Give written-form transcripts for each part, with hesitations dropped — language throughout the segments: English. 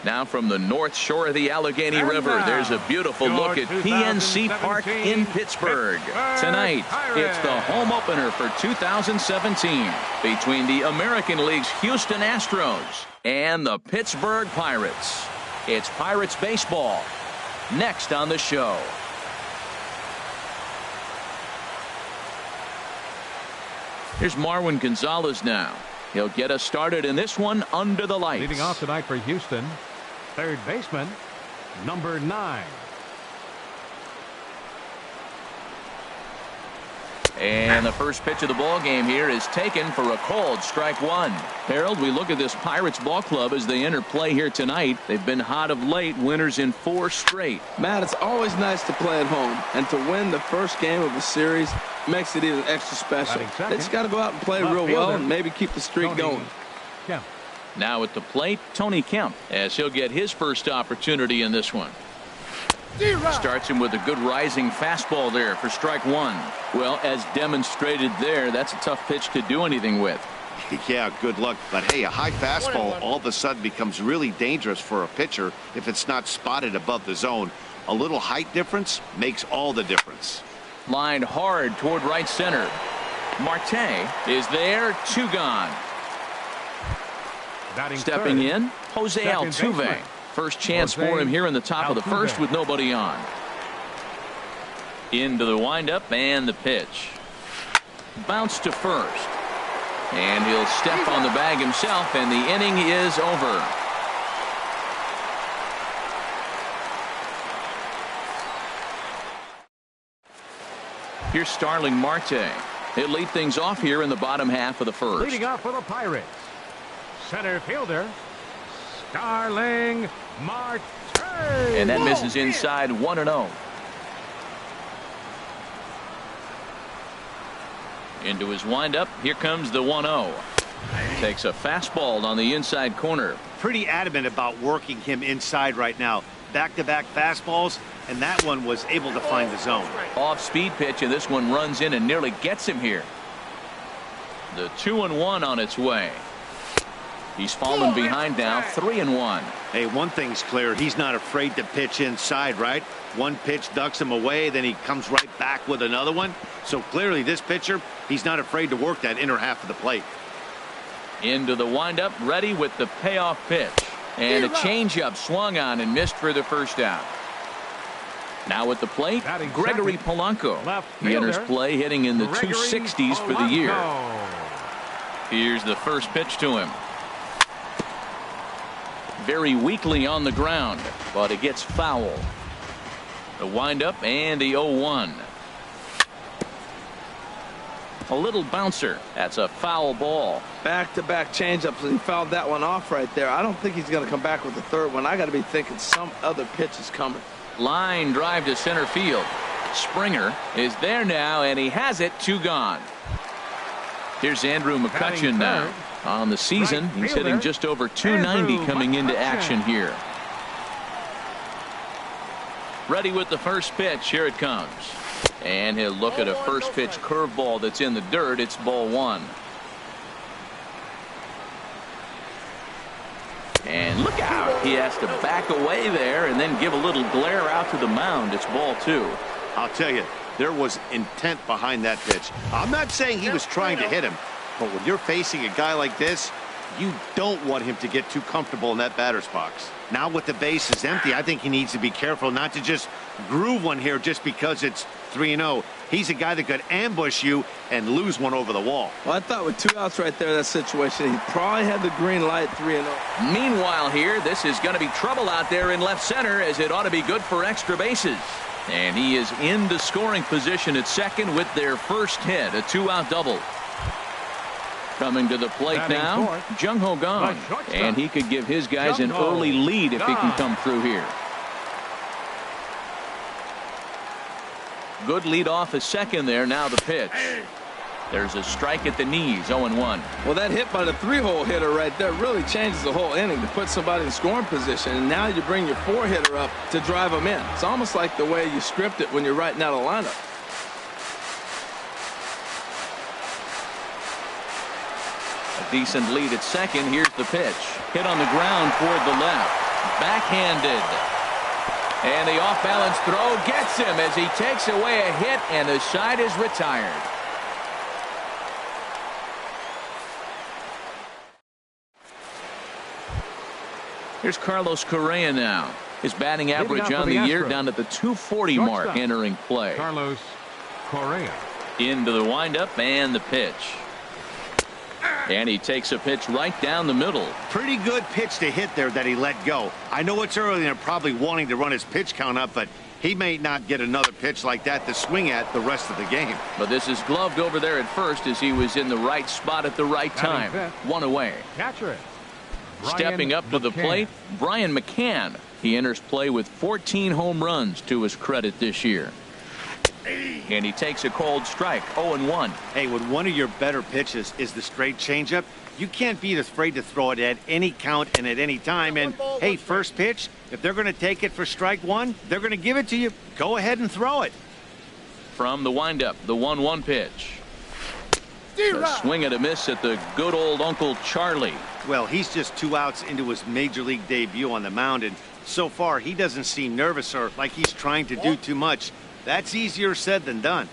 Now from the north shore of the Allegheny River, there's a beautiful look at PNC Park in Pittsburgh. Tonight, it's the home opener for 2017 between the American League's Houston Astros and the Pittsburgh Pirates. It's Pirates baseball next on the show. Here's Marwin Gonzalez now. He'll get us started in this one under the lights. Leading off tonight for Houston, third baseman, number 9. And the first pitch of the ball game here is taken for a called strike one. Harold, we look at this Pirates ball club as they enter play here tonight. They've been hot of late, winners in 4 straight. Matt, it's always nice to play at home, and to win the first game of a series makes it even extra special. They just got to go out and play real well and maybe keep the streak going. Yeah. Now at the plate, Tony Kemp, as he'll get his first opportunity in this one. Starts him with a good rising fastball there for strike one. Well, as demonstrated there, that's a tough pitch to do anything with. Yeah, good luck. But hey, a high fastball all of a sudden becomes really dangerous for a pitcher if it's not spotted above the zone. A little height difference makes all the difference. Lined hard toward right center. Marte is there, 2 gone. Stepping in, Jose Altuve. First chance for him here in the top of the first with nobody on. Into the windup and the pitch. Bounce to first. And he'll step on the bag himself, and the inning is over. Here's Starling Marte. He'll lead things off here in the bottom half of the first. Leading off for the Pirates, center fielder, Starling Marte. And that misses inside 1-0. Into his windup. Here comes the 1-0. Takes a fastball on the inside corner. Pretty adamant about working him inside right now. Back-to-back fastballs, and that one was able to find the zone. Off-speed pitch, and this one runs in and nearly gets him here. The 2-1 on its way. He's fallen behind now, 3-1. Hey, one thing's clear. He's not afraid to pitch inside, right? One pitch ducks him away, then he comes right back with another one. So clearly this pitcher, he's not afraid to work that inner half of the plate. Into the windup, ready with the payoff pitch. And a changeup swung on and missed for the first out. Now at the plate, Gregory Polanco. He enters play hitting in the 260s for the year. Here's the first pitch to him. Very weakly on the ground, but it gets foul. The windup and the 0-1. A little bouncer. That's a foul ball. Back-to-back changeups, and he fouled that one off right there. I don't think he's going to come back with the third one. I got to be thinking some other pitch is coming. Line drive to center field. Springer is there now, and he has it, 2 gone. Here's Andrew McCutchen now. On the season, he's hitting just over 290 coming into action here. Ready with the first pitch. Here it comes. And he'll look at a first pitch curveball that's in the dirt. It's ball 1. And look out. He has to back away there and then give a little glare out to the mound. It's ball 2. I'll tell you, there was intent behind that pitch. I'm not saying he was trying to hit him, but when you're facing a guy like this, you don't want him to get too comfortable in that batter's box. Now with the base is empty, I think he needs to be careful not to just groove one here just because it's 3-0. He's a guy that could ambush you and lose one over the wall. Well, I thought with 2 outs right there in that situation, he probably had the green light, 3-0. Meanwhile here, this is going to be trouble out there in left center, as it ought to be good for extra bases. And he is in the scoring position at second with their first hit, a 2-out double. Coming to the plate now, Jung Ho Kang, and he could give his guys an early lead if he can come through here. Good lead off a second there. Now the pitch. There's a strike at the knees, 0-1. Well, that hit by the 3-hole hitter right there really changes the whole inning to put somebody in scoring position, and now you bring your 4-hitter up to drive them in. It's almost like the way you script it when you're writing out a lineup. A decent lead at second. Here's the pitch. Hit on the ground toward the left. Backhanded. And the off-balance throw gets him as he takes away a hit, and the side is retired. Here's Carlos Correa now. His batting average on the year down at the 240 mark entering play. Carlos Correa. Into the windup and the pitch. And he takes a pitch right down the middle. Pretty good pitch to hit there that he let go. I know it's early and they're probably wanting to run his pitch count up, but he may not get another pitch like that to swing at the rest of the game. But this is gloved over there at first as he was in the right spot at the right time. One away. Catcher it. Stepping up to the plate, Brian McCann. He enters play with 14 home runs to his credit this year. And he takes a cold strike, 0-1. Hey, when one of your better pitches is the straight changeup, you can't be afraid to throw it at any count and at any time. And, hey, first pitch, if they're going to take it for strike one, they're going to give it to you. Go ahead and throw it. From the windup, the 1-1 pitch. A swing and a miss at the good old Uncle Charlie. Well, he's just 2 outs into his major league debut on the mound, and so far he doesn't seem nervous or like he's trying to do too much. That's easier said than done.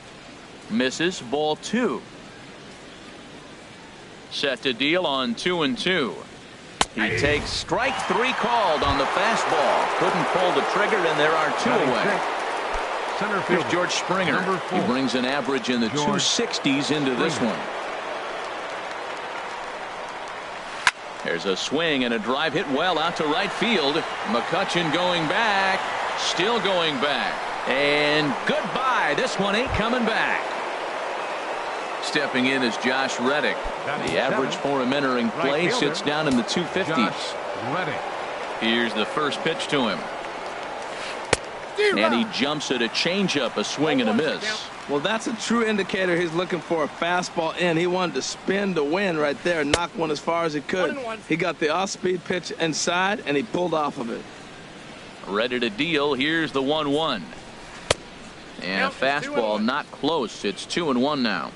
Misses, ball 2. Set to deal on 2-2. He takes strike 3 called on the fastball. Couldn't pull the trigger, and there are 2 away. Here's George Springer. He brings an average in the 260s into this one. There's a swing and a drive hit well out to right field. McCutchen going back. Still going back. And goodbye. This one ain't coming back. Stepping in is Josh Reddick. The average for him entering play sits down in the 250s. Here's the first pitch to him. And he jumps at a changeup, a swing and a miss. Well, that's a true indicator he's looking for a fastball in. He wanted to spin to win right there, knock one as far as he could. He got the off-speed pitch inside, and he pulled off of it. Ready to deal. Here's the 1-1. And a fastball not close. It's 2-1 now.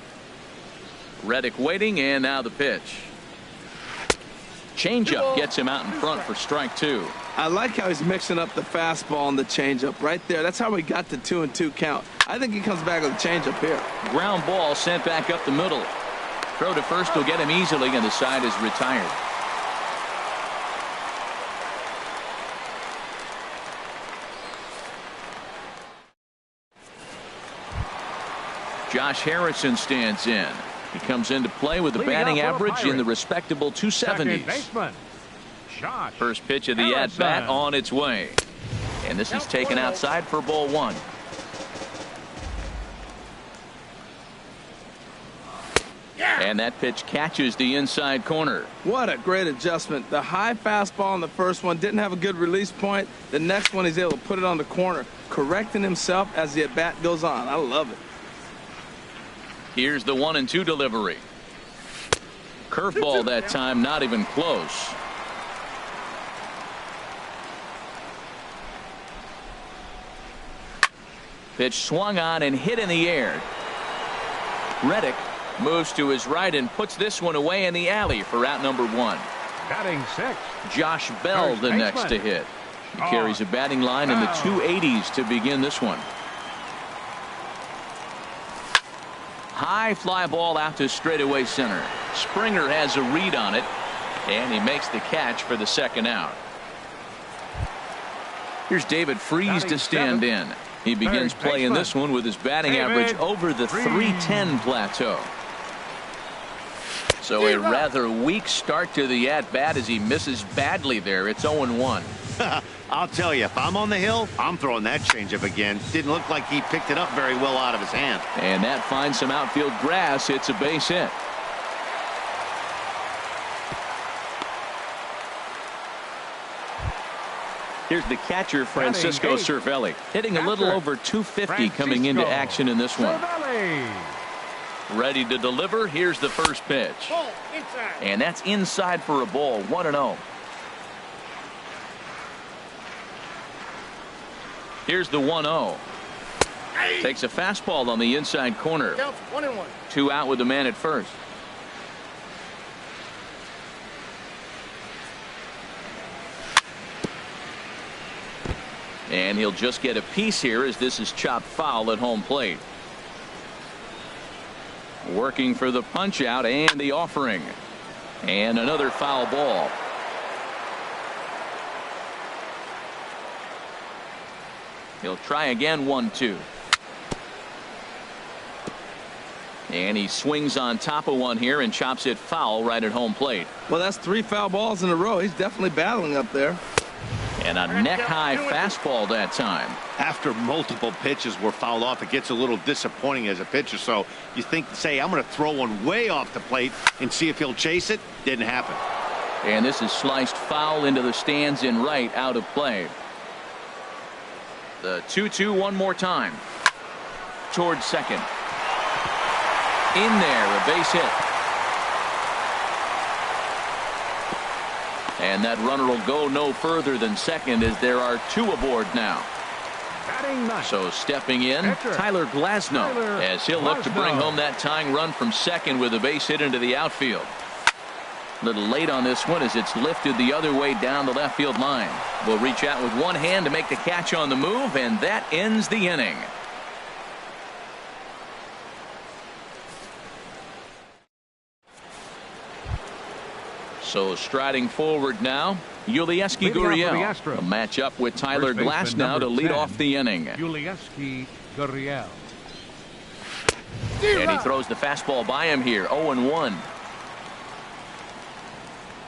Reddick waiting, and now the pitch. Changeup gets him out in front for strike 2. I like how he's mixing up the fastball and the changeup right there. That's how we got the 2-2 count. I think he comes back with a changeup here. Ground ball sent back up the middle. Throw to first will get him easily, and the side is retired. Josh Harrison stands in. He comes into play with a batting average in the respectable 270s. First pitch of the at-bat on its way. And this is taken outside for ball 1. And that pitch catches the inside corner. What a great adjustment. The high fastball on the first one didn't have a good release point. The next one he's able to put it on the corner, correcting himself as the at-bat goes on. I love it. Here's the 1-2 delivery. Curveball that time, not even close. Pitch swung on and hit in the air. Reddick moves to his right and puts this one away in the alley for out number 1. Batting 6. Josh Bell the next to hit. He carries a batting line in the 280s to begin this one. High fly ball out to straightaway center. Springer has a read on it, and he makes the catch for the second out. Here's David Freese to stand in. He begins play in this one with his batting average over the 310 plateau. So a rather weak start to the at-bat as he misses badly there. It's 0-1. I'll tell you, if I'm on the hill, I'm throwing that changeup again. Didn't look like he picked it up very well out of his hand. And that finds some outfield grass. It's a base hit. Here's the catcher, Francisco Cervelli, hitting a little over 250 coming into action in this one. Ready to deliver. Here's the first pitch. And that's inside for a ball. 1-0. Here's the 1-0. Takes a fastball on the inside corner. 2 out with the man at first. And he'll just get a piece here as this is chopped foul at home plate. Working for the punch out and the offering. And another foul ball. He'll try again, 1-2. And he swings on top of one here and chops it foul right at home plate. Well, that's 3 foul balls in a row. He's definitely battling up there. And a neck-high fastball that time. After multiple pitches were fouled off, it gets a little disappointing as a pitcher. So you think, say, I'm going to throw one way off the plate and see if he'll chase it. Didn't happen. And this is sliced foul into the stands in right, out of play. The 2-2 one more time. Towards second. In there, a base hit. And that runner will go no further than second as there are 2 aboard now. So stepping in, Tyler Glasnow, as he'll look to bring home that tying run from second with a base hit into the outfield. A little late on this one as it's lifted the other way down the left field line. Will reach out with one hand to make the catch on the move, and that ends the inning. So striding forward now, Yulieski Gurriel. A matchup with Tyler Glasnow to lead off the inning. Yulieski Gurriel. And he throws the fastball by him here. 0-1.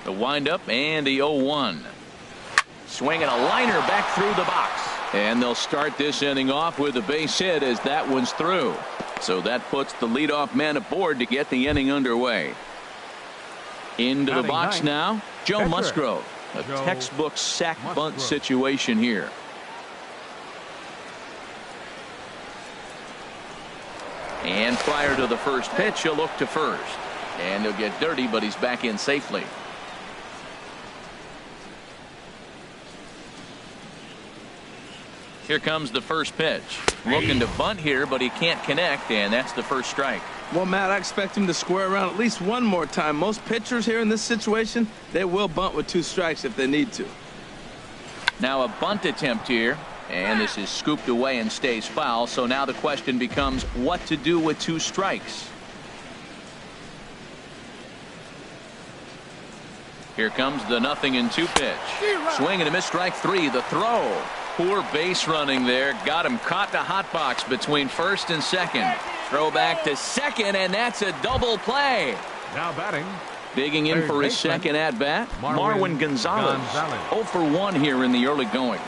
The windup and the 0-1. Swinging a liner back through the box. And they'll start this inning off with a base hit as that one's through. So that puts the leadoff man aboard to get the inning underway. Into the box now, Joe Musgrove. A textbook sack bunt situation here. And prior to the first pitch, he'll look to first. And he'll get dirty, but he's back in safely. Here comes the first pitch. Looking to bunt here, but he can't connect, and that's the first strike. Well, Matt, I expect him to square around at least one more time. Most pitchers here in this situation, they will bunt with 2 strikes if they need to. Now a bunt attempt here, and this is scooped away and stays foul. So now the question becomes what to do with 2 strikes. Here comes the 0-2 pitch. Swing and a miss, strike 3. The throw. Poor base running there. Got him caught the hot box between first and second. Throw back to second, and that's a double play. Now batting. Digging in for his second at bat, Marwin Gonzalez. 0 for 1 here in the early going.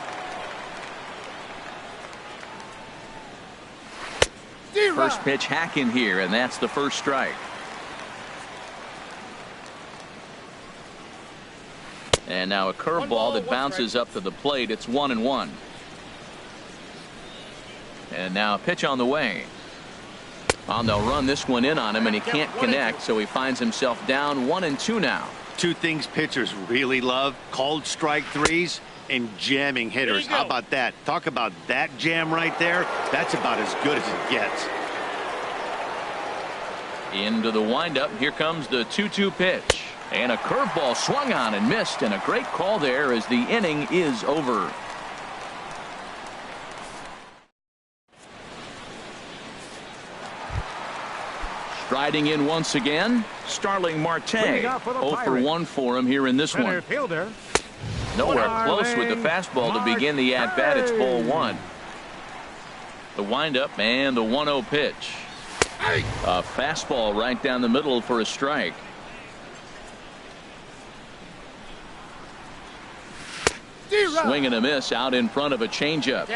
First pitch hacking here, and that's the first strike. And now a curveball that bounces up to the plate. It's 1-1. And now a pitch on the way. They'll run this one in on him, and he can't connect, so he finds himself down 1-2 now. 2 things pitchers really love: called strike 3s and jamming hitters. How about that? Talk about that jam right there. That's about as good as it gets. Into the windup. Here comes the 2-2 pitch. And a curveball swung on and missed, and a great call there as the inning is over. Striding in once again, Starling Marte. 0 for 1 for him here in this one. Fielder. Nowhere close with the fastball to begin the at-bat. It's ball 1. The windup and the 1-0 pitch. A fastball right down the middle for a strike. Swing and a miss out in front of a changeup.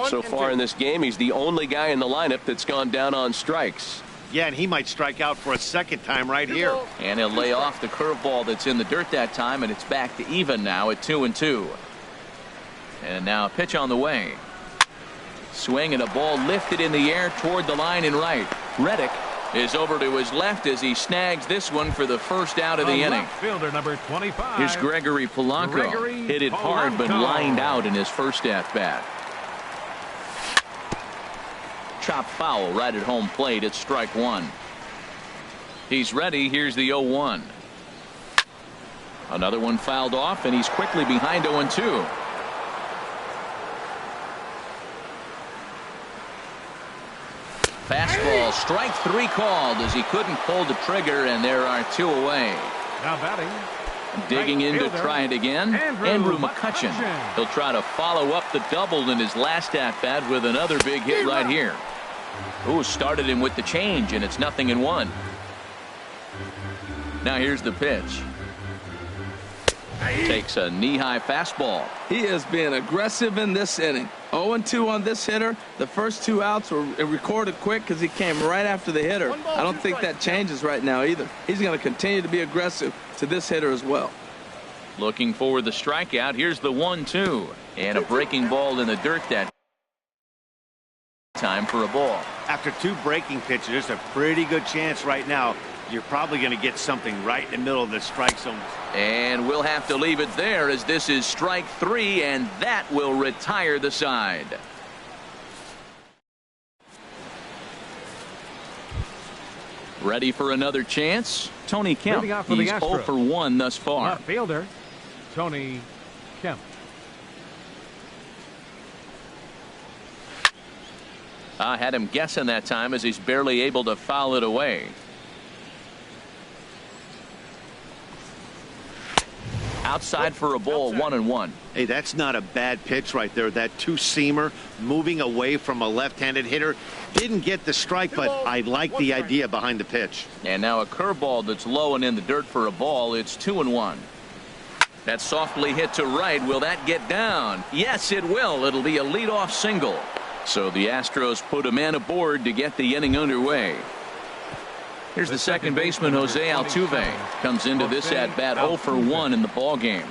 So far in this game, he's the only guy in the lineup that's gone down on strikes. Yeah, and he might strike out for a second time right here. And he'll lay off the curveball that's in the dirt that time, and it's back to even now at 2-2. And now a pitch on the way. Swing and a ball lifted in the air toward the line in right. Reddick is over to his left as he snags this one for the first out of the inning. Fielder number 25. Here's Gregory Polanco. Hit it hard but lined out in his first at bat. Chop foul right at home plate. It's strike 1. He's ready. Here's the 0-1. Another one fouled off, and he's quickly behind 0-2. Fastball, strike 3 called as he couldn't pull the trigger, and there are 2 away. Now batting. Digging in to fielder, try it again, Andrew McCutchen. He'll try to follow up the double in his last at-bat with another big hit right here. Ooh, started him with the change, and it's 0-1. Now here's the pitch. Takes a knee-high fastball. He is being aggressive in this inning. 0-2 on this hitter. The first 2 outs were recorded quick because he came right after the hitter. I don't think that changes right now either. He's going to continue to be aggressive to this hitter as well. Looking for the strikeout. Here's the 1-2. And a breaking ball in the dirt that time for a ball. After 2 breaking pitches, there's a pretty good chance right now you're probably going to get something right in the middle of the strike zone. And we'll have to leave it there as this is strike 3, and that will retire the side. Ready for another chance? Tony Kemp. He's 0 for 1 thus far. Left fielder, Tony Kemp. I had him guessing that time as he's barely able to foul it away. Outside for a ball, 1-1. Hey, that's not a bad pitch right there. That 2-seamer moving away from a left-handed hitter. Didn't get the strike, but I like the idea behind the pitch. And now a curveball that's low and in the dirt for a ball. It's 2-1. That's softly hit to right. Will that get down? Yes, it will. It'll be a leadoff single. So the Astros put a man aboard to get the inning underway. Here's the second baseman, Jose Altuve. Comes into this at-bat 0 for 1 in the ball game.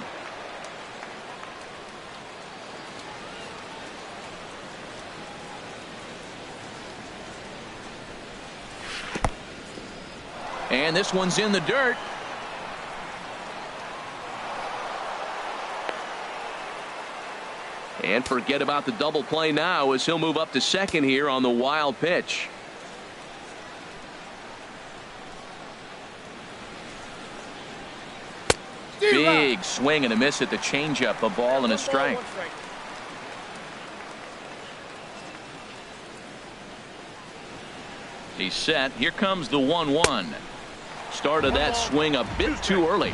And this one's in the dirt. And forget about the double play now as he'll move up to second here on the wild pitch. Big swing and a miss at the changeup, a ball and a strike. He's set. Here comes the 1-1. Started that swing a bit too early.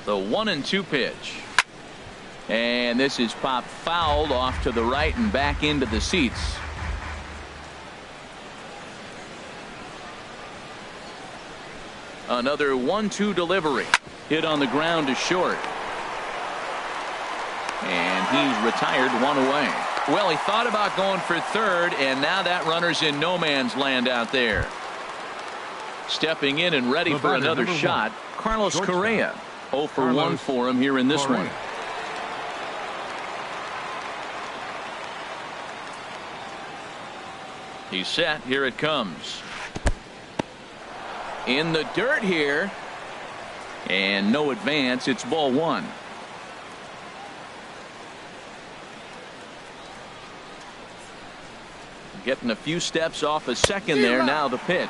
The 1-2 pitch. And this is popped fouled off to the right and back into the seats. Another 1-2 delivery. Hit on the ground to short. And he's retired, 1 away. Well, he thought about going for third, and now that runner's in no man's land out there. Stepping in and ready for another shot, Carlos Correa. 0 for 1 for him here in this one. He's set. Here it comes. In the dirt here. And no advance. It's ball 1. Getting a few steps off a second there. Now the pitch.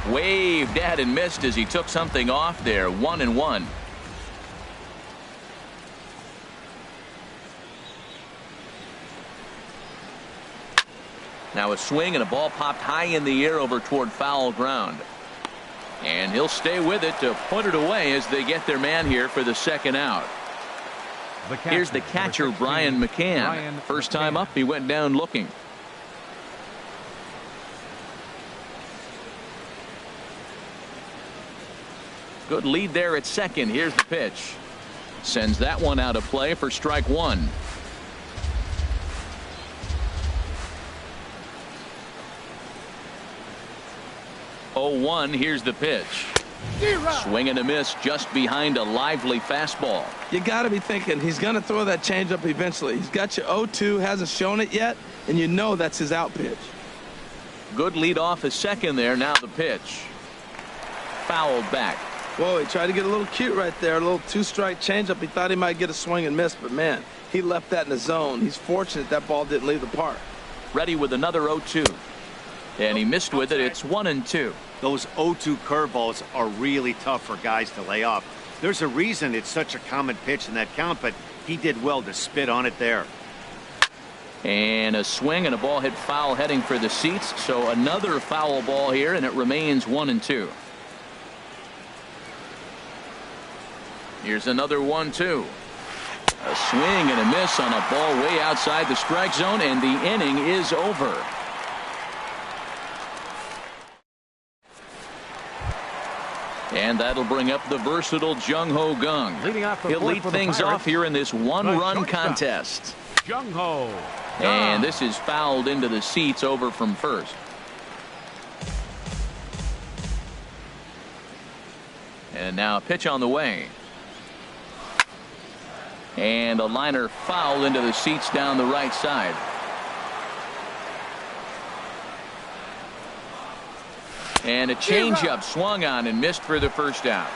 Waved at and missed as he took something off there. 1-1. Now a swing and a ball popped high in the air over toward foul ground. And he'll stay with it to put it away as they get their man here for the second out. Here's the catcher, Brian McCann. First time up, he went down looking. Good lead there at second. Here's the pitch. Sends that one out of play for strike 1. Here's the pitch. Swing and a miss just behind a lively fastball. You got to be thinking he's going to throw that changeup eventually. He's got you 0-2, hasn't shown it yet, and you know that's his out pitch. Good lead off his second there. Now the pitch. Fouled back. Whoa, he tried to get a little cute right there. A little 2-strike changeup. He thought he might get a swing and miss, but man, he left that in the zone. He's fortunate that ball didn't leave the park. Ready with another 0-2. And he missed with it. It's 1-2. Those 0-2 curveballs are really tough for guys to lay off. There's a reason it's such a common pitch in that count, but he did well to spit on it there. And a swing and a ball hit foul heading for the seats. So another foul ball here, and it remains 1-2. Here's another 1-2. A swing and a miss on a ball way outside the strike zone, and the inning is over. And that'll bring up the versatile Jung Ho Kang. He'll lead things off here in this one-run contest. Jung Ho. And this is fouled into the seats over from first. And now a pitch on the way. And a liner foul into the seats down the right side. And a changeup swung on and missed for the first out.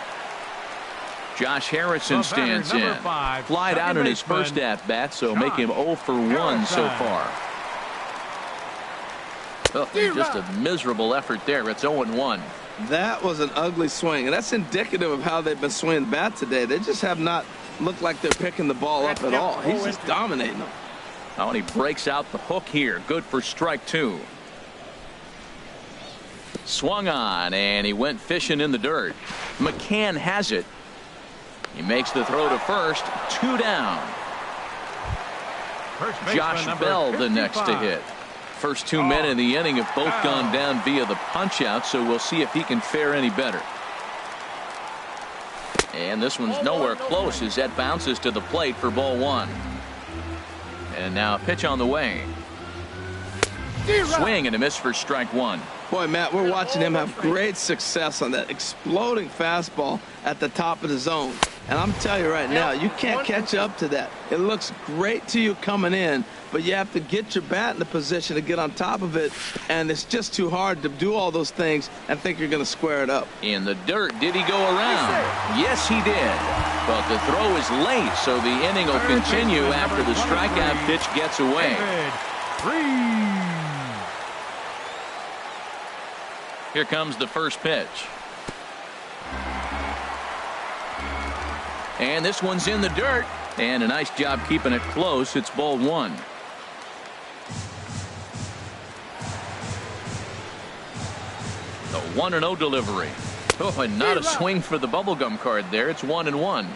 Josh Harrison stands in. Flied out in his first at-bat, so make him 0 for 1 so far. Oh, just a miserable effort there. It's 0-1. That was an ugly swing, and that's indicative of how they've been swinging the bat today. They just have not looked like they're picking the ball up at all. He's just dominating them. Oh, and he breaks out the hook here. Good for strike 2. Swung on, and he went fishing in the dirt. McCann has it. He makes the throw to first. 2 down. Josh Bell the next to hit. First 2 men in the inning have both gone down via the punch out, so we'll see if he can fare any better. And this one's nowhere close as that bounces to the plate for ball 1. And now a pitch on the way. Swing and a miss for strike 1. Boy, Matt, we're watching him have great success on that exploding fastball at the top of the zone. And I'm telling you right now, you can't catch up to that. It looks great to you coming in, but you have to get your bat in the position to get on top of it, and it's just too hard to do all those things and think you're going to square it up. In the dirt, did he go around? Yes, he did. But the throw is late, so the inning will continue after the strikeout pitch gets away. Here comes the first pitch. And this one's in the dirt. And a nice job keeping it close. It's ball 1. The 1-0 delivery. Oh, and not a swing for the bubblegum card there. It's 1-1.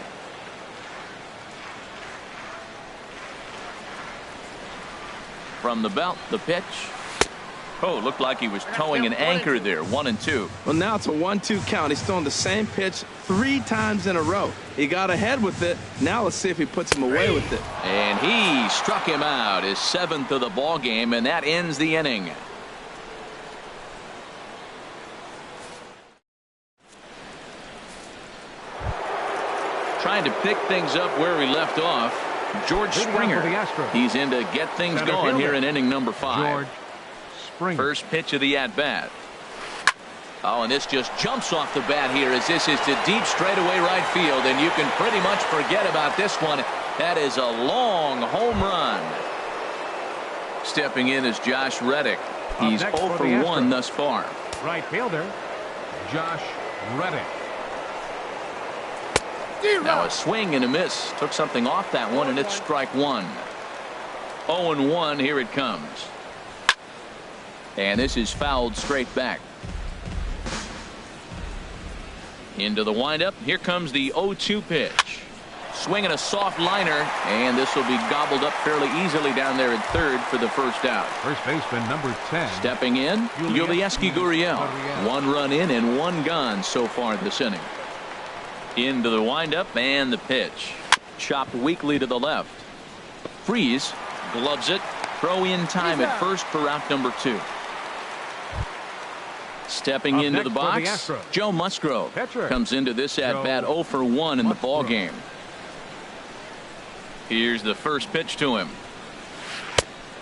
From the belt, the pitch. Oh, looked like he was towing an anchor there. 1-2. Well, now it's a 1-2 count. He's throwing the same pitch 3 times in a row. He got ahead with it. Now let's see if he puts him away with it. And he struck him out, his 7th of the ball game, and that ends the inning. Trying to pick things up where we left off, George Springer. He's in to get things going here in inning number 5. First pitch of the at-bat. Oh, and this just jumps off the bat here as this is to deep straightaway right field, and you can pretty much forget about this one. That is a long home run. Stepping in is Josh Reddick. He's 0 for 1 thus far. Right fielder, Josh Reddick. Now a swing and a miss. Took something off that one, and it's strike 1. 0-1. Here it comes. And this is fouled straight back. Into the windup. Here comes the 0-2 pitch. Swinging a soft liner, and this will be gobbled up fairly easily down there at third for the first out. First baseman number 10. Stepping in, Yulieski Gurriel. 1 run in and 1 gone so far this inning. Into the windup and the pitch. Chopped weakly to the left. Freeze gloves it. Throw in time at first for out number 2. Stepping into the box, Joe Musgrove comes into this at-bat 0 for 1 in the ball game. Here's the first pitch to him.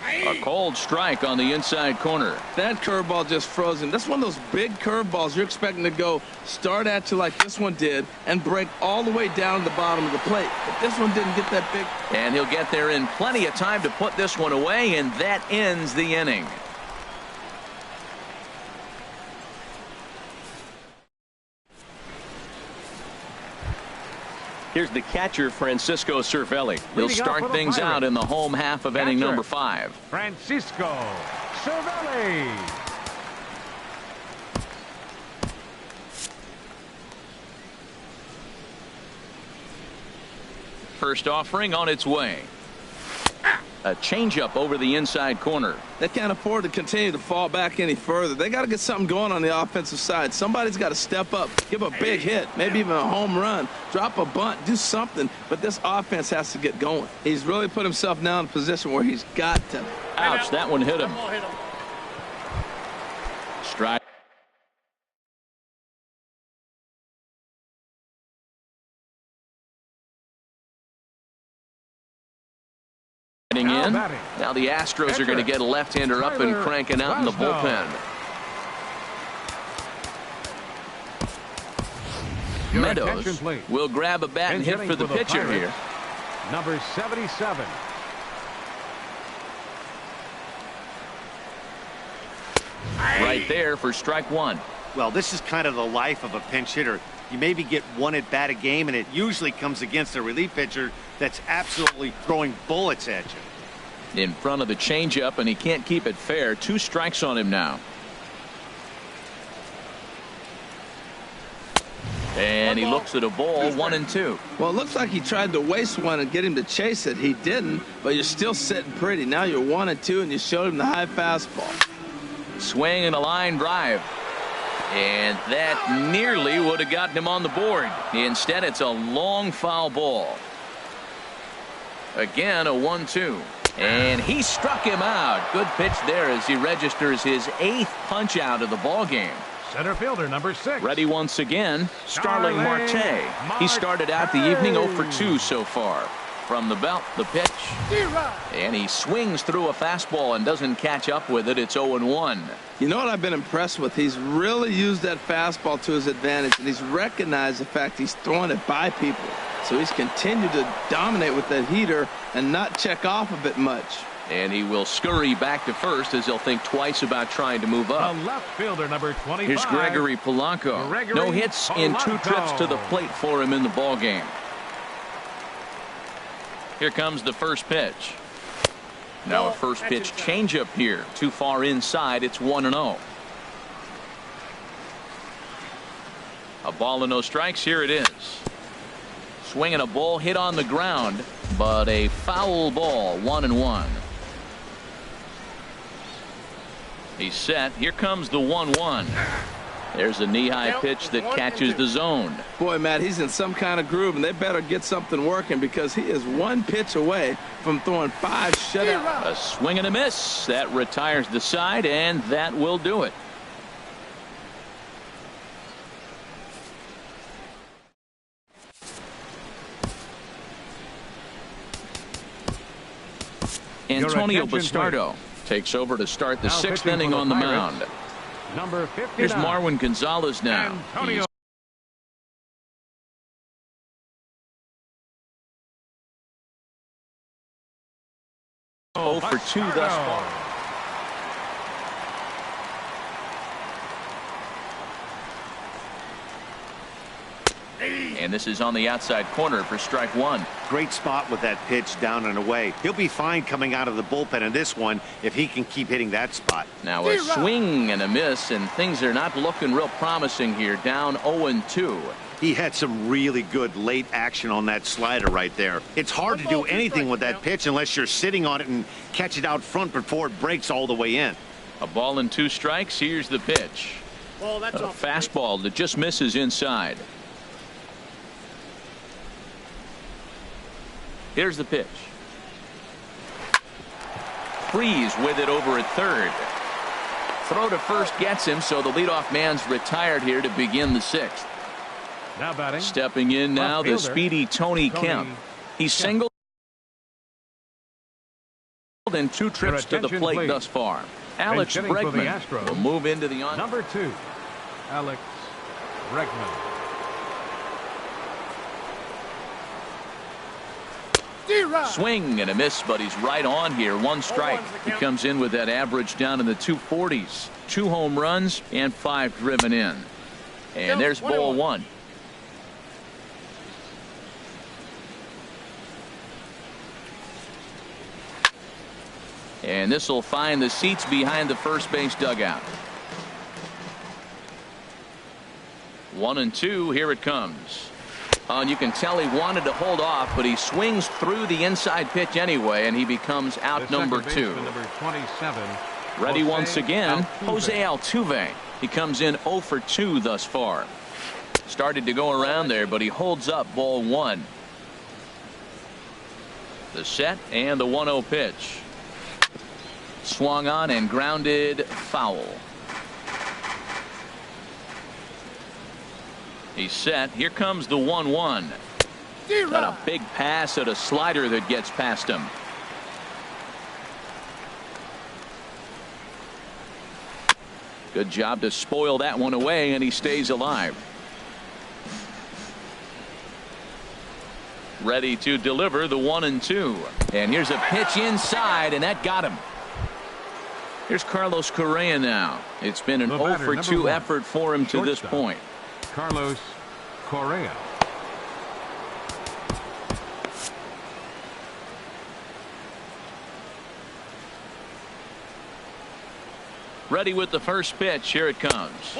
A cold strike on the inside corner. That curveball just froze him. That's one of those big curveballs you're expecting to go start at you like this one did and break all the way down to the bottom of the plate. But this one didn't get that big. And he'll get there in plenty of time to put this one away, and that ends the inning. Here's the catcher, Francisco Cervelli. He'll start things out in the home half of inning number 5. Francisco Cervelli. First offering on its way. A changeup over the inside corner. They can't afford to continue to fall back any further. They got to get something going on the offensive side. Somebody's got to step up, give a big hit, maybe even a home run, drop a bunt, do something. But this offense has to get going. He's really put himself now in a position where he's got to. Ouch, that one hit him. Strike. In. Now the Astros are going to get a left-hander up and cranking out in the bullpen. Meadows will grab a bat and hit for the pitcher here. Number 77. Right there for strike 1. Well, this is kind of the life of a pinch hitter. You maybe get one at bat a game, and it usually comes against a relief pitcher that's absolutely throwing bullets at you. In front of the changeup, and he can't keep it fair. 2 strikes on him now. And he looks at a ball, 1-2. Well, it looks like he tried to waste one and get him to chase it. He didn't, but you're still sitting pretty. Now you're 1-2, and you showed him the high fastball. Swing and a line drive. And that nearly would have gotten him on the board. Instead, it's a long foul ball. Again, a 1-2. And he struck him out. Good pitch there as he registers his 8th punch out of the ball game. Center fielder number 6. Ready once again, Starling Marte. He started out the evening 0 for 2 so far. From the belt, the pitch. And he swings through a fastball and doesn't catch up with it. It's 0-1. You know what I've been impressed with? He's really used that fastball to his advantage, and he's recognized the fact he's throwing it by people. So he's continued to dominate with that heater and not check off of it much. And he will scurry back to first as he'll think twice about trying to move up. The left fielder number 25. Here's Gregory Polanco. No hits in 2 trips to the plate for him in the ball game. Here comes the first pitch. Now a first pitch changeup here. Too far inside. It's 1-0. A ball and no strikes. Here it is. Swinging a ball hit on the ground, but a foul ball. 1-1. He's set. Here comes the 1-1. There's a knee-high pitch that catches the zone. Boy, Matt, he's in some kind of groove, and they better get something working because he is 1 pitch away from throwing 5 shutouts. A swing and a miss. That retires the side, and that will do it. Antonio Bastardo takes over to start the 6th inning on the mound. Number 59. Here's Marwin Gonzalez now. Antonio. He's 0 for 2 thus far. And this is on the outside corner for strike 1. Great spot with that pitch down and away. He'll be fine coming out of the bullpen in this one if he can keep hitting that spot. Now a swing and a miss, and things are not looking real promising here. Down 0-2. He had some really good late action on that slider right there. It's hard to do anything with that pitch unless you're sitting on it and catch it out front before it breaks all the way in. A ball and 2 strikes. Here's the pitch. A fastball that just misses inside. Here's the pitch. Freeze with it over at third. Throw to first gets him, so the leadoff man's retired here to begin the 6th. Now batting. Stepping in now, the speedy Tony Kemp. He's singled in 2 trips to the plate thus far. Alex Bregman will move into the on. Number 2, Alex Bregman. Swing and a miss, but he's right on here. 1 strike. He comes in with that average down in the 240s. 2 home runs and 5 driven in. And there's ball 1. And this will find the seats behind the first base dugout. 1-2. Here it comes. And you can tell he wanted to hold off, but he swings through the inside pitch anyway, and he becomes out number 2. Number 27. Ready once again, Jose Altuve. He comes in 0 for 2 thus far. Started to go around there, but he holds up ball 1. The set and the 1-0 pitch. Swung on and grounded foul. He's set. Here comes the 1-1. Got a big pass at a slider that gets past him. Good job to spoil that one away, and he stays alive. Ready to deliver the 1-2. And here's a pitch inside, and that got him. Here's Carlos Correa now. It's been an 0 for 2 effort for him to this point. Carlos Correa. Ready with the first pitch. Here it comes.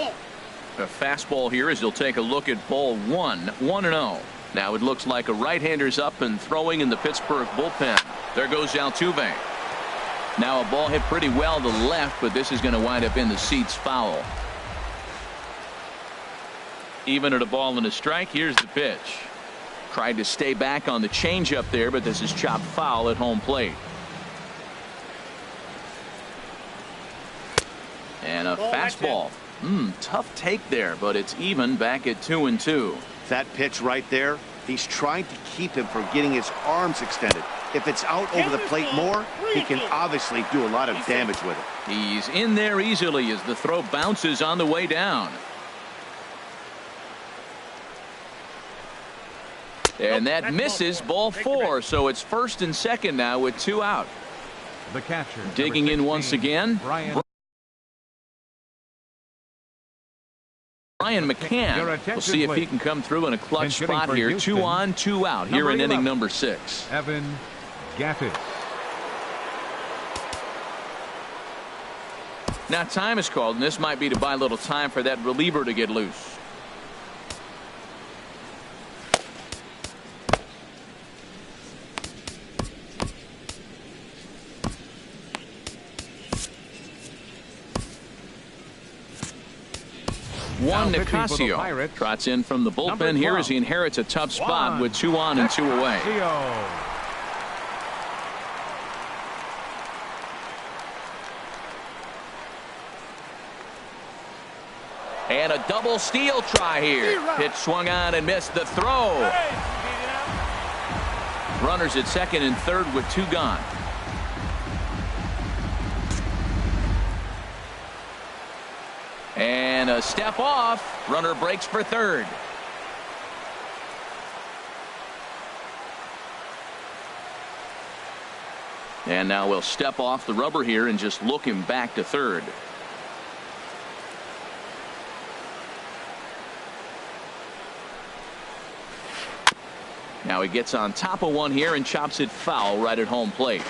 A fastball here as he'll take a look at ball 1. 1-0. Now it looks like a right-hander's up and throwing in the Pittsburgh bullpen. There goes Altuve. Now a ball hit pretty well to the left, but this is going to wind up in the seats foul. Even at a ball and a strike. Here's the pitch. Tried to stay back on the changeup there, but this is chopped foul at home plate. And a fastball. Tough take there, but it's even back at 2-2. That pitch right there, he's trying to keep him from getting his arms extended. If it's out over the plate more, he can obviously do a lot of damage with it. He's in there easily as the throw bounces on the way down. And that misses, ball 4, so it's first and second now with 2 out. The catcher. Digging in once again. Brian McCann. We'll see if he can come through in a clutch spot here. 2 on, 2 out here in inning number 6. Evan Gattis. Now time is called, and this might be to buy a little time for that reliever to get loose. Juan Nicasio trots in from the bullpen here as he inherits a tough spot with 2 on and 2 away. And a double steal try here. Pitch swung on and missed the throw. Runners at second and third with 2 gone. And a step off. Runner breaks for third. And now we'll step off the rubber here and just look him back to third. Now he gets on top of one here and chops it foul right at home plate.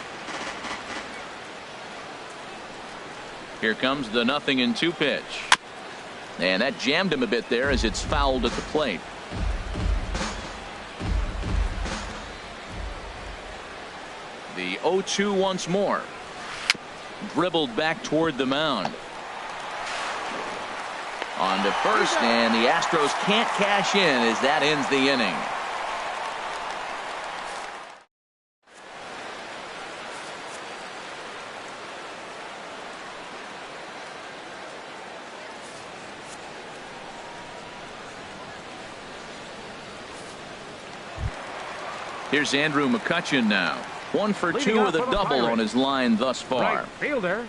Here comes the 0-2 pitch. And that jammed him a bit there as it's fouled at the plate. The 0-2 once more. Dribbled back toward the mound. On to first, and the Astros can't cash in as that ends the inning. Here's Andrew McCutchen now. 1 for 2 with a double on his line thus far. Right fielder,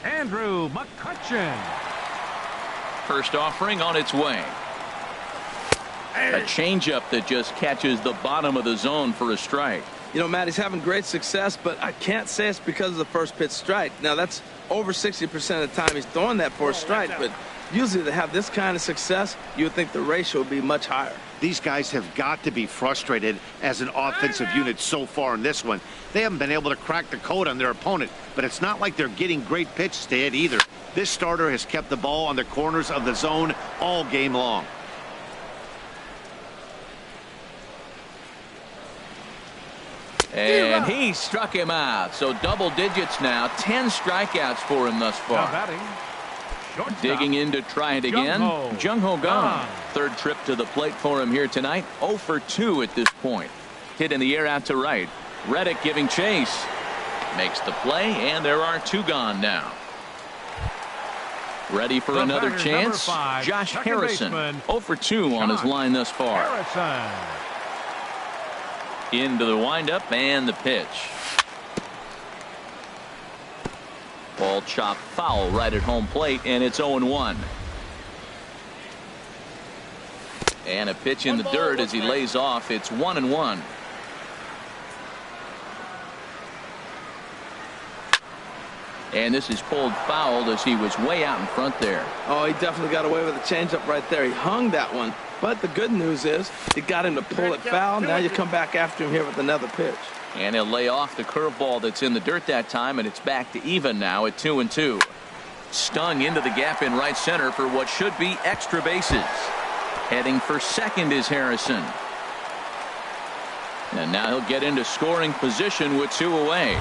Andrew McCutchen. First offering on its way. A changeup that just catches the bottom of the zone for a strike. You know, Matt, he's having great success, but I can't say it's because of the first pitch strike. Now, that's over 60% of the time he's throwing that for a strike, but Usually to have this kind of success, you would think the ratio would be much higher. These guys have got to be frustrated as an offensive unit so far in this one. They haven't been able to crack the code on their opponent, but it's not like they're getting great pitches to hit either. This starter has kept the ball on the corners of the zone all game long. And he struck him out. So double digits now. 10 strikeouts for him thus far. Digging in to try it again. Jung-ho gone. Third trip to the plate for him here tonight. 0 for 2 at this point. Hit in the air out to right. Reddick giving chase. Makes the play, and there are 2 gone now. Ready for another chance. Josh Harrison. 0 for 2 on his line thus far. Into the windup and the pitch. Ball chopped foul right at home plate, and it's 0-1. And a pitch in the dirt as he lays off. It's 1-1. And this is pulled foul as he was way out in front there. Oh, he definitely got away with a changeup right there. He hung that one. But the good news is he got him to pull it foul. Now you come back after him here with another pitch. And he'll lay off the curveball that's in the dirt that time, and it's back to even now at 2-2. Stung into the gap in right center for what should be extra bases. Heading for second is Harrison. And now he'll get into scoring position with 2 away.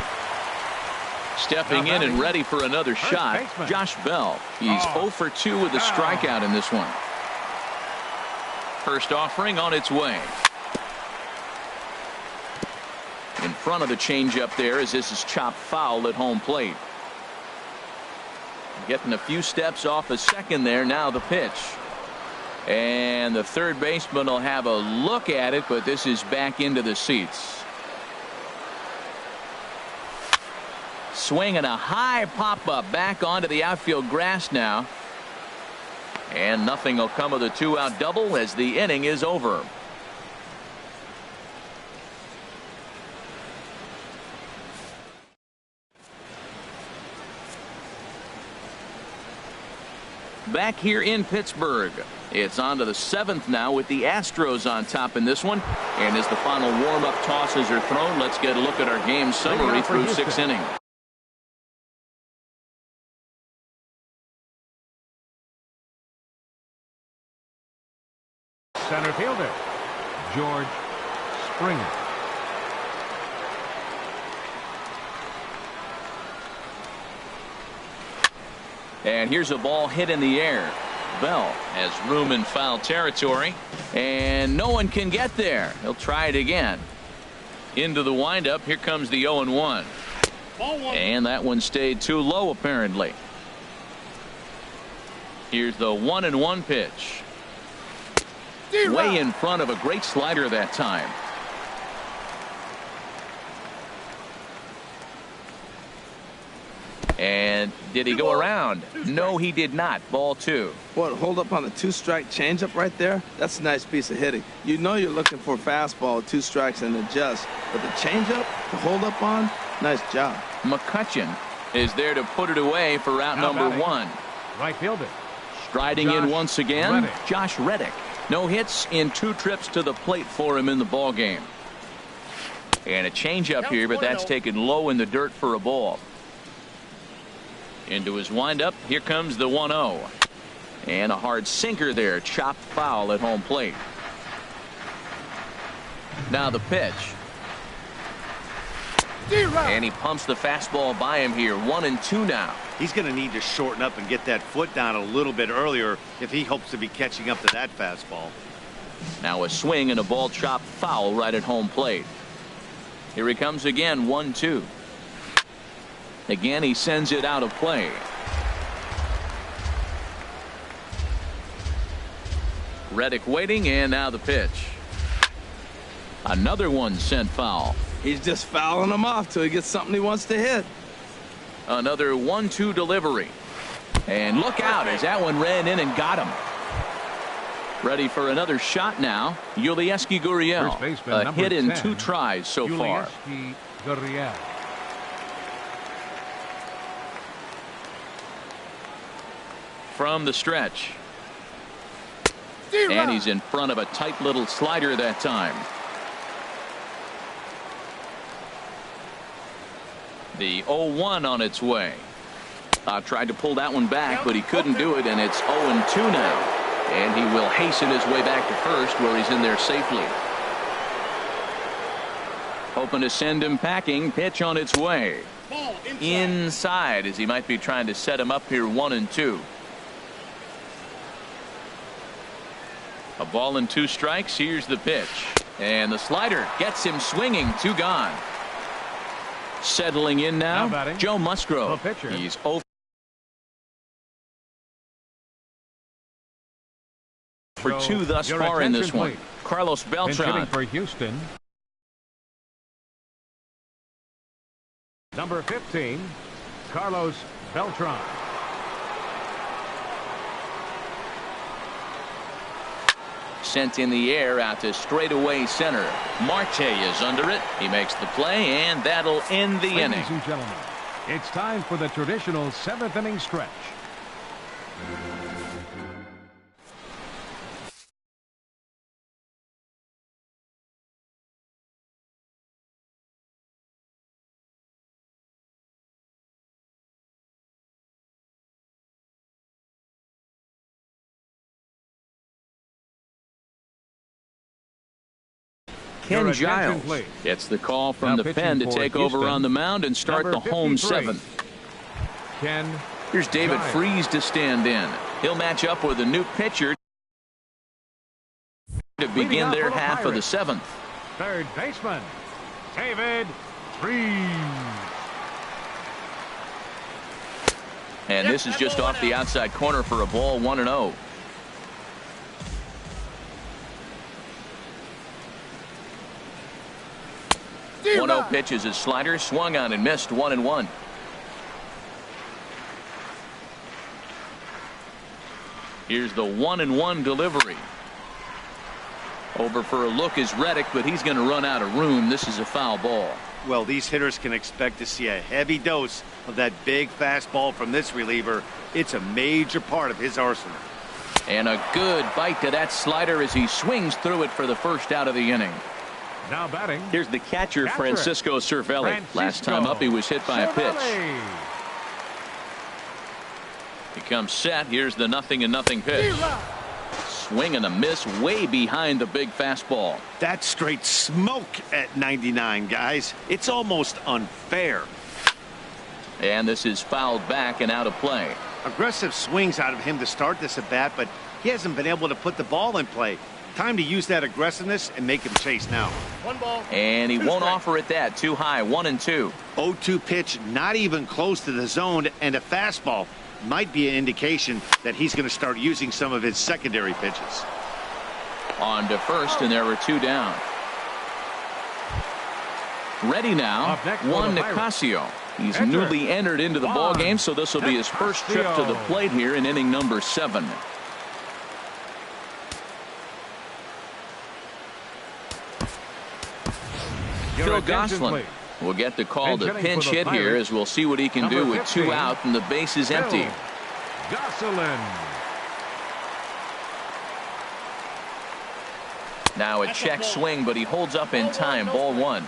Stepping in and ready for another shot, Josh Bell. He's 0 for 2 with a strikeout in this one. First offering on its way. In front of the changeup there as this is chopped foul at home plate. Getting a few steps off a second there. Now the pitch. And the third baseman will have a look at it, but this is back into the seats. Swing and a high pop-up back onto the outfield grass now. And nothing will come of the 2-out double as the inning is over. Back here in Pittsburgh, it's on to the 7th now with the Astros on top in this one. And as the final warm-up tosses are thrown, let's get a look at our game summary through 6 innings. Center fielder, George Springer. And here's a ball hit in the air. Bell has room in foul territory, and no one can get there. He'll try it again. Into the windup. Here comes the 0-1. And that one stayed too low apparently. Here's the 1-1 pitch. Way in front of a great slider that time. And did he go around? No, he did not. Ball 2. What, hold up on the 2-strike changeup right there? That's a nice piece of hitting. You know you're looking for a fastball with 2 strikes and adjust. But the changeup to hold up on, nice job. McCutcheon is there to put it away for out number 1. Right fielder. Striding in once again, Josh Reddick. No hits in 2 trips to the plate for him in the ball game. And a changeup here, but that's taken low in the dirt for a ball. Into his windup. Here comes the 1-0. And a hard sinker there. Chopped foul at home plate. Now the pitch. And he pumps the fastball by him here. 1-2 now. He's going to need to shorten up and get that foot down a little bit earlier if he hopes to be catching up to that fastball. Now a swing and a ball chopped foul right at home plate. Here he comes again. 1-2. Again, he sends it out of play. Reddick waiting, and now the pitch. Another one sent foul. He's just fouling them off till he gets something he wants to hit. Another 1-2 delivery. And look out as that one ran in and got him. Ready for another shot now. Yulieski Gurriel. A hit in 2 tries so far. Gurriel. from the stretch. And he's in front of a tight little slider that time. The 0-1 on its way. Tried to pull that one back, but he couldn't do it, and it's 0-2 now. And he will hasten his way back to first, where he's in there safely. Hoping to send him packing. Pitch on its way. Inside, as he might be trying to set him up here 1-2. A ball and 2 strikes. Here's the pitch. And the slider gets him swinging. 2 gone. Settling in now Joe Musgrove. He's 0 for 2 thus far in this one. Carlos Beltran for Houston. Number 15, Carlos Beltran. Sent in the air out to straightaway center. Marte is under it. He makes the play, and that'll end the inning. Ladies and gentlemen, it's time for the traditional 7th inning stretch. Ken Giles gets the call from the pen to take over on the mound and start the home 7th. Here's David Freese to stand in. He'll match up with a new pitcher to begin their half of the 7th. Third baseman, David Freese. And this is just off the outside corner for a ball, 1-0. One-0 pitch is his slider, swung on and missed. 1-1. Here's the 1-1 delivery. Over for a look is Reddick, but he's going to run out of room. This is a foul ball. Well, these hitters can expect to see a heavy dose of that big fastball from this reliever. It's a major part of his arsenal. And a good bite to that slider as he swings through it for the first out of the inning. Now batting. Here's the catcher, Francisco Cervelli. Last time up, he was hit by a pitch. He comes set. Here's the 0-0 pitch. Swing and a miss way behind the big fastball. That's straight smoke at 99, guys. It's almost unfair. And this is fouled back and out of play. Aggressive swings out of him to start this at bat, but he hasn't been able to put the ball in play. Time to use that aggressiveness and make him chase now. 1 ball. And he won't offer it that. Too high. 1-2. 0-2 pitch, not even close to the zone, and a fastball might be an indication that he's going to start using some of his secondary pitches. On to first, and there were 2 down. Ready now, Juan Nicasio. He's newly entered into the ball game, so this will be his first trip to the plate here in inning number 7. Phil Gosselin will get the call to pinch hit here, as we'll see what he can do with 2 out and the base is empty. Gosselin. Now a check swing, but he holds up in time. Ball 1.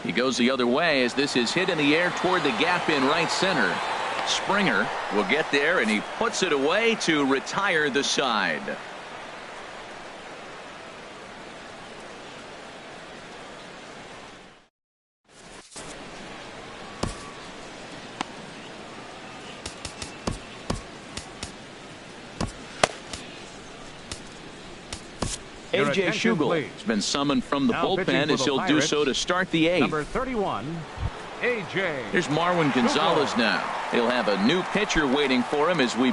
He goes the other way as this is hit in the air toward the gap in right center. Springer will get there, and he puts it away to retire the side. A.J. Schugel has been summoned from the bullpen, as he'll do so to start the 8th. Number 31, A.J. Here's Marwin Gonzalez now. He'll have a new pitcher waiting for him as we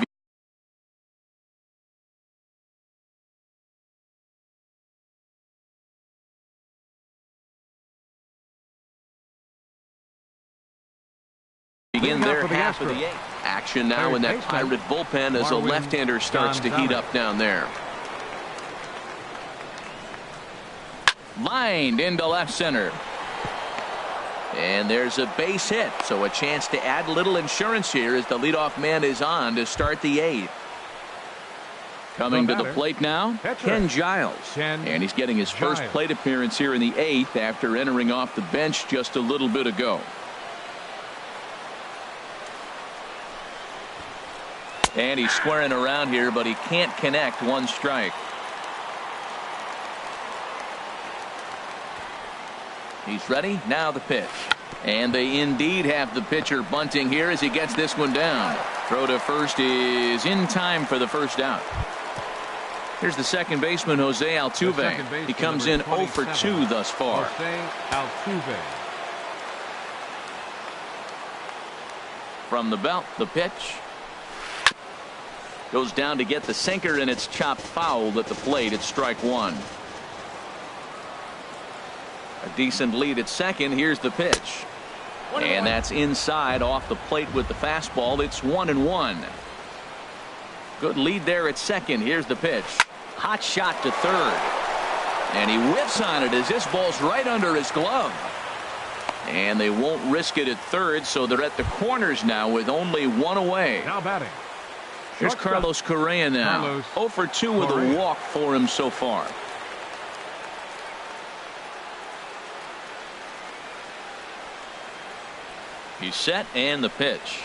begin their half of the 8th. Action now in that Pirate bullpen as a left-hander starts to heat up down there. Lined into left center. And there's a base hit, so a chance to add a little insurance here as the leadoff man is on to start the 8th. Coming to the plate now, Ken Giles. And he's getting his first plate appearance here in the 8th after entering off the bench just a little bit ago. And he's squaring around here, but he can't connect. 1 strike. He's ready. Now the pitch. And they indeed have the pitcher bunting here as he gets this one down. Throw to first is in time for the first out. Here's the second baseman, Jose Altuve. He comes in 0 for 2 thus far. Jose Altuve. From the belt, the pitch. Goes down to get the sinker, and it's chopped foul at the plate. It's strike 1. A decent lead at second. Here's the pitch. And that's inside off the plate with the fastball. It's 1-1. Good lead there at second. Here's the pitch. Hot shot to third. And he whiffs on it as this ball's right under his glove. And they won't risk it at third, so they're at the corners now with only 1 away. Now batting. Here's Carlos Correa now. 0 for 2 with a walk for him so far. He's set, and the pitch.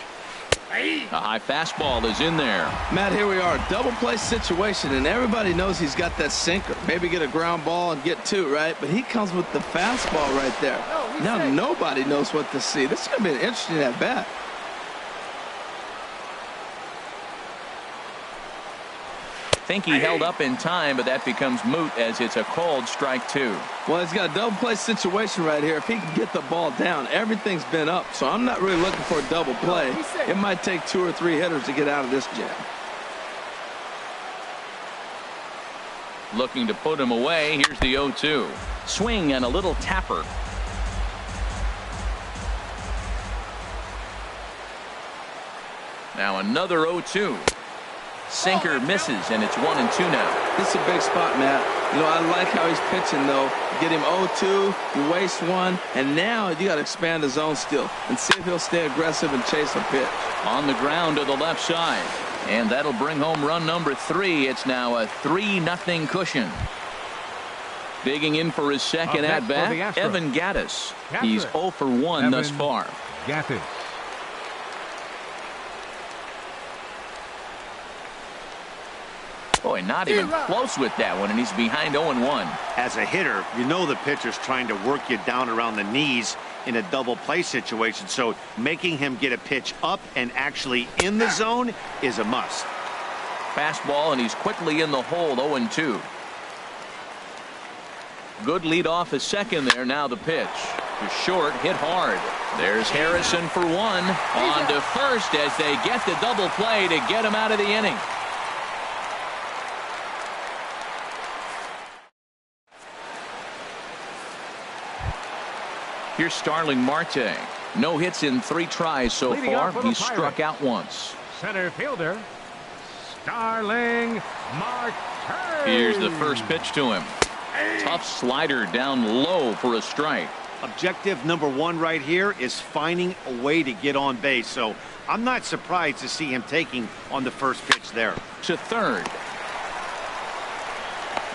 A high fastball is in there. Matt, here we are, double play situation, and everybody knows he's got that sinker. Maybe get a ground ball and get 2, right? But he comes with the fastball right there. Now nobody knows what to see. This is going to be an interesting at bat. Think he held up in time, but that becomes moot as it's a called strike 2. Well, he's got a double play situation right here. If he can get the ball down, everything's been up, so I'm not really looking for a double play. It might take 2 or 3 hitters to get out of this jam. Looking to put him away. Here's the 0-2. Swing and a little tapper. Now another 0-2. Sinker misses, and it's 1-2 now. This is a big spot, Matt. You know, I like how he's pitching, though. Get him 0-2, you waste 1, and now you got to expand the zone still and see if he'll stay aggressive and chase a pitch. On the ground to the left side, and that'll bring home run number 3. It's now a 3-0 cushion. Digging in for his second at-bat, Evan Gattis. He's 0 for 1 thus far. Gattis. Boy, not even close with that one, and he's behind 0-1. As a hitter, you know the pitcher's trying to work you down around the knees in a double play situation, so making him get a pitch up and actually in the zone is a must. Fastball, and he's quickly in the hole. 0-2. Good lead off a second there. Now the pitch to short, hit hard. There's Harrison for 1. On to first as they get the double play to get him out of the inning. Here's Starling Marte. No hits in 3 tries so far. He's struck out once. Center fielder, Starling Marte. Here's the first pitch to him. Tough slider down low for a strike. Objective number 1 right here is finding a way to get on base. So I'm not surprised to see him taking on the first pitch there. To third.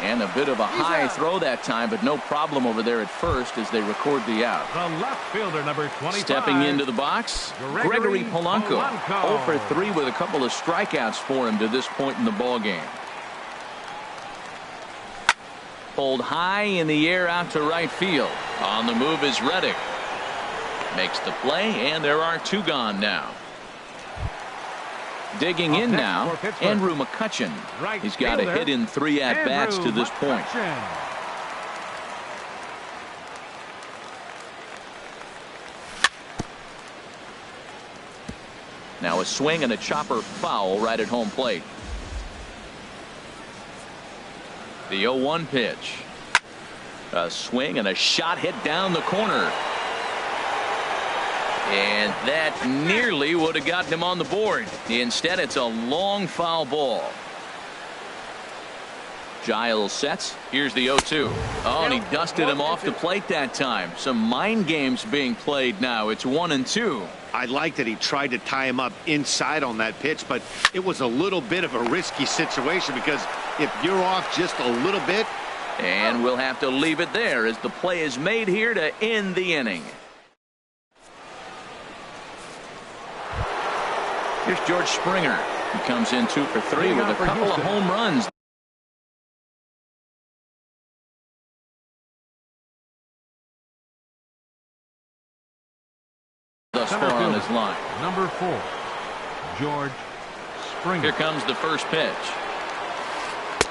And a bit of a high throw that time, but no problem over there at first as they record the out. The left fielder, number 25. Stepping into the box, Gregory Polanco. 0 for 3 with a couple of strikeouts for him to this point in the ball game. Pulled high in the air out to right field. On the move is Reddick. Makes the play, and there are 2 gone now. Digging in now, Andrew McCutchen. He's got a hit in 3 at-bats to this point. Now a swing and a chopper foul right at home plate. The 0-1 pitch. A swing and a shot hit down the corner. And that nearly would have gotten him on the board. Instead, it's a long foul ball. Giles sets. Here's the 0-2. Oh, and he dusted him off the plate that time. Some mind games being played now. It's 1-2. I like that he tried to tie him up inside on that pitch, but it was a little bit of a risky situation because if you're off just a little bit. And we'll have to leave it there as the play is made here to end the inning. Here's George Springer. He comes in 2 for 3 with a couple of home runs. Thus far on his line. Number 4, George Springer. Here comes the first pitch.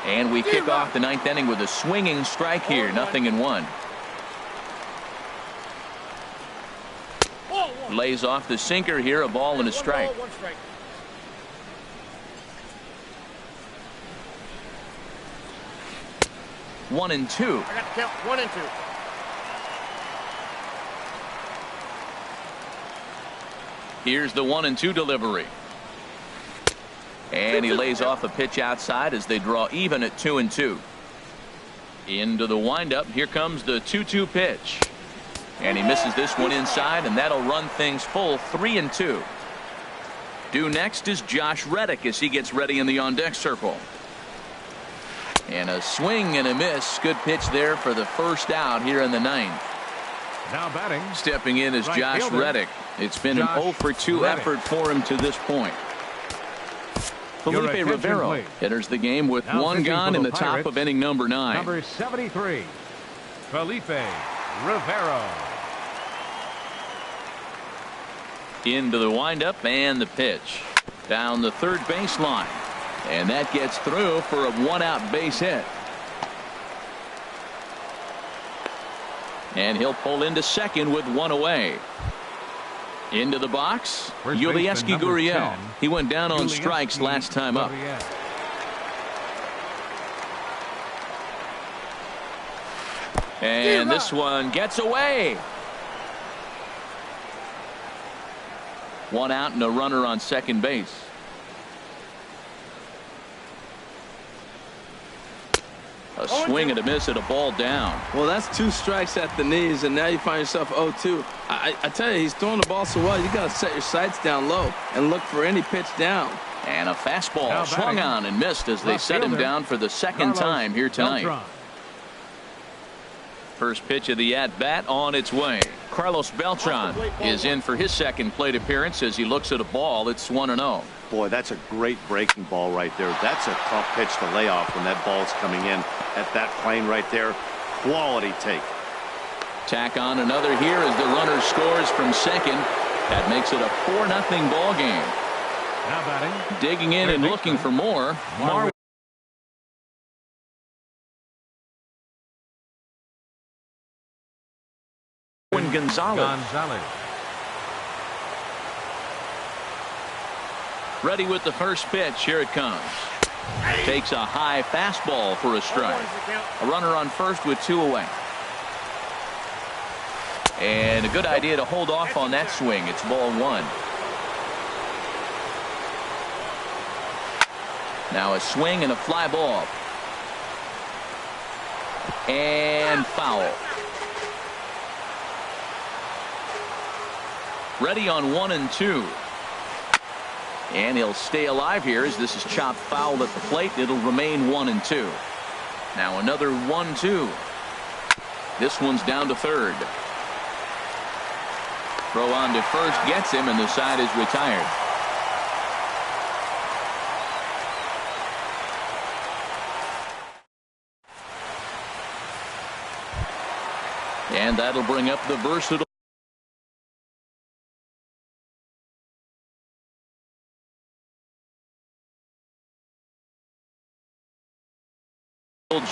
And we kick off the 9th inning with a swinging strike here. 0-1. Lays off the sinker here. A ball and a strike. 1-2. I got to count 1 and 2. Here's the 1-2 delivery. And he lays off a pitch outside as they draw even at 2-2. Into the windup. Here comes the 2-2 pitch. And he misses this one inside, and that'll run things full 3-2. Due next is Josh Reddick as he gets ready in the on-deck circle. And a swing and a miss. Good pitch there for the first out here in the 9th. Now batting. Stepping in is Right Josh fielder. Reddick. It's been an 0 for 2 effort for him to this point. Felipe attention, Rivero please. enters the game with Now 1 pitching gone for in the the top Pirates, of inning number 9. Number 73, Felipe Rivero. Into the windup and the pitch. Down the third baseline. And that gets through for a 1-out base hit. And he'll pull into second with 1 away. Into the box, First Yulieski baseman, number Gurriel. 10, He went down on Yulieski strikes last time up. Gurriel. And this one gets away. 1 out and a runner on second base. A swing and a miss at a ball down. Well, that's 2 strikes at the knees, and now you find yourself 0-2. I tell you, he's throwing the ball so well, you got to set your sights down low and look for any pitch down. And a fastball Now swung batting. on and missed as they Left set him fielder, down for the second Carlos time here tonight. Beltran. First pitch of the at-bat on its way. Carlos Beltran is in for his second plate appearance as he looks at a ball. It's 1-0. Boy, that's a great breaking ball right there. That's a tough pitch to lay off when that ball's coming in at that plane right there. Quality take. Tack on another here as the runner scores from second. That makes it a 4-0 ball game. Now batting. Digging in and looking for more. Marwin Gonzalez. Ready with the first pitch. Here it comes. Takes a high fastball for a strike. A runner on first with 2 away. And a good idea to hold off on that swing. It's ball 1. Now a swing and a fly ball. And foul. Ready on 1 and 2. And he'll stay alive here as this is chopped foul at the plate. It'll remain 1 and 2. Now another 1-2. This one's down to third. Throw on to first gets him, and the side is retired. And that'll bring up the versatile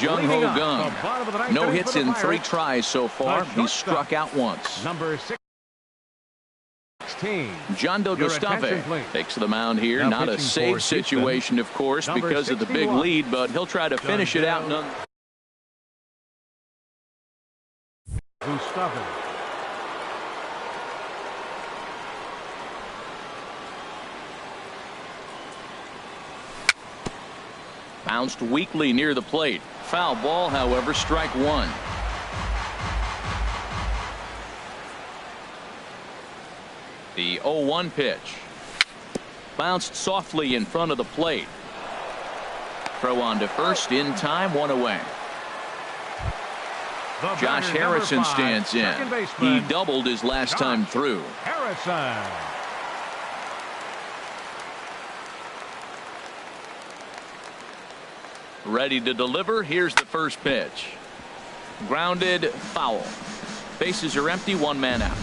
Jung Ho Gung. No hits in 3 tries so far. He's struck out once. Number 16. Jondo Gustave takes the mound here. Now Not a pitching for safe Houston, situation, of course, number because of the big 61, lead, but he'll try to finish it out. Gustave. Bounced weakly near the plate. Foul ball, however, strike one. The 0-1 pitch. Bounced softly in front of the plate. Throw on to first in time, one away. Josh Harrison stands in. He doubled his last time through. Harrison. Ready to deliver. Here's the first pitch. Grounded, foul. Bases are empty, one man out.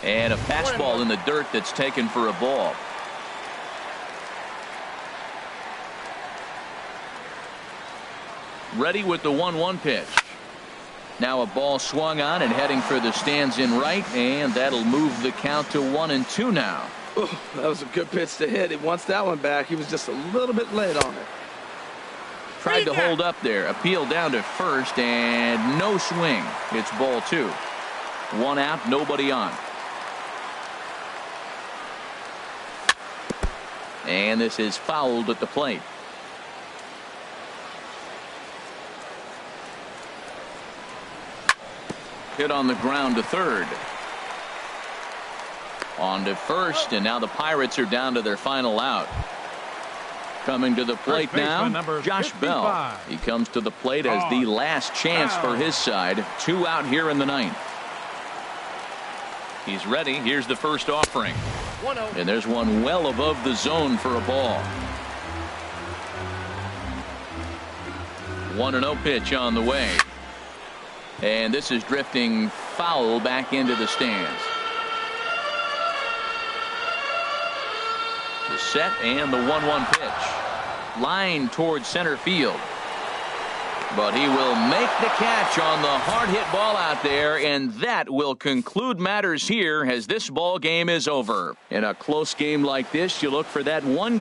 And a fastball in the dirt that's taken for a ball. Ready with the 1-1 pitch. Now a ball swung on and heading for the stands in right, and that'll move the count to 1-2 now. Ooh, that was a good pitch to hit. He wants that one back. He was just a little bit late on it. Tried to hold up there. Appeal down to first, and no swing. It's ball two. One out, nobody on. And this is fouled at the plate. Hit on the ground to third. On to first, and now the Pirates are down to their final out. Coming to the plate now, Josh Bell. He comes to the plate as the last chance for his side. 2 out here in the ninth. He's ready. Here's the first offering. And there's one well above the zone for a ball. 1-0 pitch on the way. And this is drifting foul back into the stands. The set and the 1-1 pitch. Line towards center field. But he will make the catch on the hard hit ball out there, and that will conclude matters here as this ball game is over. In a close game like this, you look for that one.